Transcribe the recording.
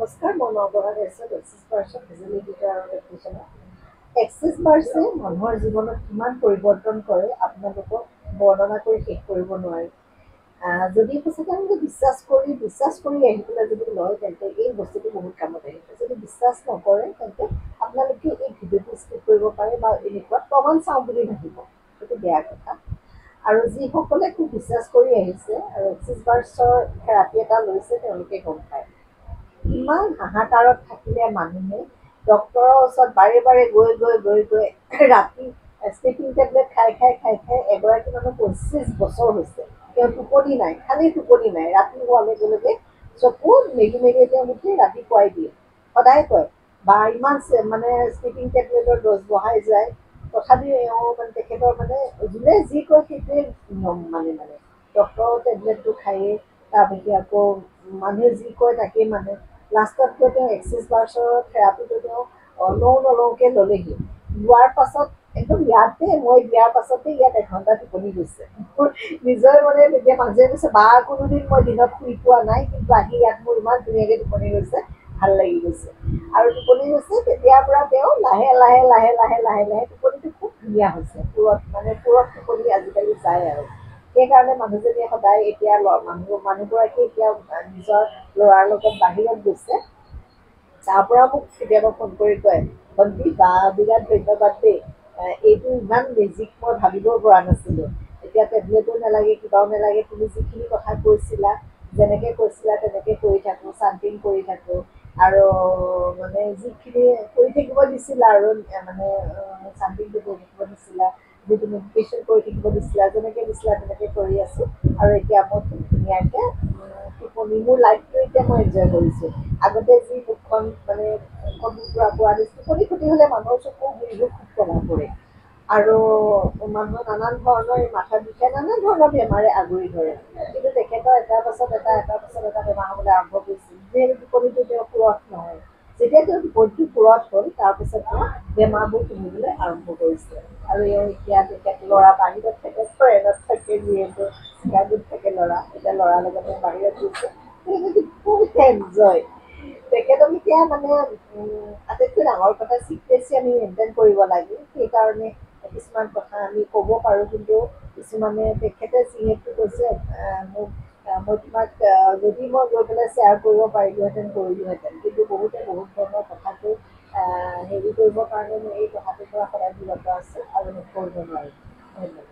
নমস্কাৰ, মই নৱগ্ৰহ axis person বিজুলী guitar আৰু টেকনিচিয়ানৰ এক্সিছ বাৰ্ছে মানুহৰ জীৱনত কিমান পৰিৱৰ্তন কৰে আপোনালোকক বৰ্ণনা কৰি শেষ কৰিব নোৱাৰি। যদি সঁচাকৈ আমি বিশ্বাস কৰি আহি পেলাই যদি লয় তেন্তে এই বস্তুটো বহুত কামত আহিব। যদি বিশ্বাস নকৰে তেন্তে আপোনালোকে এই ভিডিঅ'টো স্কিপ কৰিব পাৰে বা এনেকুৱা প্ৰমাণ চাওঁ বুলি নাহিব, সেইটো বেয়া কথা। আৰু যিসকলে খুব বিশ্বাস কৰি আহিছে আৰু এক্সিছ বাৰ্ছৰ থেৰাপি এটা লৈছে তেওঁলোকে গম পায়। ইমান হাহাকাৰত থাকিলে মানুহে ডক্তৰৰ ওচৰত বাৰে বাৰে গৈ ৰাতি স্লিপিং টেবলেট খাই এগৰাকী মানুহ 25 বছৰ হৈছে। তেওঁ টোপনি নাই, খালি টোপনি নাই। ৰাতি হোৱাৰ লগে লগে চকু মেলি তেওঁ উঠি ৰাতিপুৱাই দিয়ে। সদায় কয় বা ইমান মানে স্লিপিং টেবলেটৰ ড'জ বঢ়াই যায়, তথাপিও এওঁ মানে তেখেতৰ মানে যোনে যি কয় সেইটোৱে নিয়ম মানে ডক্তৰৰ টেবলেটটো খায়েই, তাৰপিছত আকৌ মানুহে যি কয় তাকেই মানে। লাষ্টত গৈ তেওঁ এক্সিছ বাৰ্ছৰ থেৰাপিটো তেওঁ নলওঁকে ল'লেহি। লোৱাৰ পাছত একদম মই দিয়াৰ পাছতে ইয়াত এঘণ্টা টোপনি গৈছে। মোৰ নিজৰ মানে তেতিয়া মানুহে কৈছে বা কোনোদিন মই দিনত শুই পোৱা নাই, কিন্তু আহি ইয়াত মোৰ ইমান ধুনীয়াকৈ টোপনি গৈছে, ভাল লাগি গৈছে। আৰু টোপনি গৈছে তেতিয়াৰ পৰা তেওঁ লাহে টোপনিটো খুব ধুনীয়া হৈছে। পুৰত টোপনি আজিকালি যায় আৰু সেইকাৰণে মানুহজনীয়ে সদায় এতিয়া মানুহগৰাকী এতিয়া নিজৰ ল'ৰাৰ লগত বাহিৰত গৈছে। তাৰ পৰা মোক কেতিয়াবা ফোন কৰি কয়, ভণ্টি বা বিৰাট ধন্যবাদ দেই, এইটো ইমান মেজিক মই ভাবিবও পৰা নাছিলোঁ। এতিয়া টেবলেটো নালাগে, কিবাও নালাগে, তুমি যিখিনি কথা কৈছিলা, যেনেকৈ কৈছিলা তেনেকৈ কৰি থাকোঁ, চান্টিং কৰি থাকোঁ। আৰু মানে যিখিনি কৰি থাকিব দিছিলা আৰু মানে চান্টিংটো কৰি থাকিব দিছিলা, যিটো মেডিটেশ্যন কৰি থাকিব দিছিলা, যেনেকৈ দিছিলা তেনেকৈ কৰি আছোঁ। আৰু এতিয়া মই খুব ধুনীয়াকৈ টোপনি, মোৰ লাইফটো এতিয়া মই এনজয় কৰিছোঁ। আগতে যি মুখখন মানে মুখখন পোৱা দিছোঁ, টোপনি ক্ষতি হ'লে মানুহৰ চকু গুৰিবোৰ খুব কলা পৰে আৰু মানুহৰ নানান ধৰণৰ মাথা বিষাই, নানান ধৰণৰ বেমাৰে আগুৰি ধৰে। কিন্তু তেখেতৰ এটাৰ পাছত এটা বেমাৰ হ'বলৈ আৰম্ভ কৰিছিল। যিহেতু টোপনিটো তেওঁ পুৰত নহয়, যেতিয়া তেওঁ টোপনিটো পুৰত হ'ল তাৰপিছত তেওঁ বেমাৰবোৰ কমিবলৈ আৰম্ভ কৰিছে। আৰু এওঁ এতিয়া তেখেত ল'ৰা বাহিৰত থাকে, ফৰেইনত থাকে, যিহেতু চিকাগোত থাকে ল'ৰা, এতিয়া ল'ৰাৰ লগতে বাহিৰত গৈছে। খুব এনজয়। তেখেতক এতিয়া মানে আটাইতকৈ ডাঙৰ কথা চিক্ৰেচি আমি মেইনটেইন কৰিব লাগে। সেইকাৰণে কিছুমান কথা আমি ক'ব পাৰোঁ, কিন্তু কিছুমানে তেখেতে যিহেতু কৈছে মই তোমাক যদি মই গৈ পেলাই শ্বেয়াৰ কৰিব পাৰিলোহেঁতেন কৰিলোহেঁতেন, কিন্তু বহুতে বহুত ধৰণৰ কথাটো হেৰি কৰিবৰ কাৰণে মই এই কথাটোৰ পৰা সদায় বিৰত আছোঁ আৰু মোক কৰিব নোৱাৰিম। ধন্যবাদ।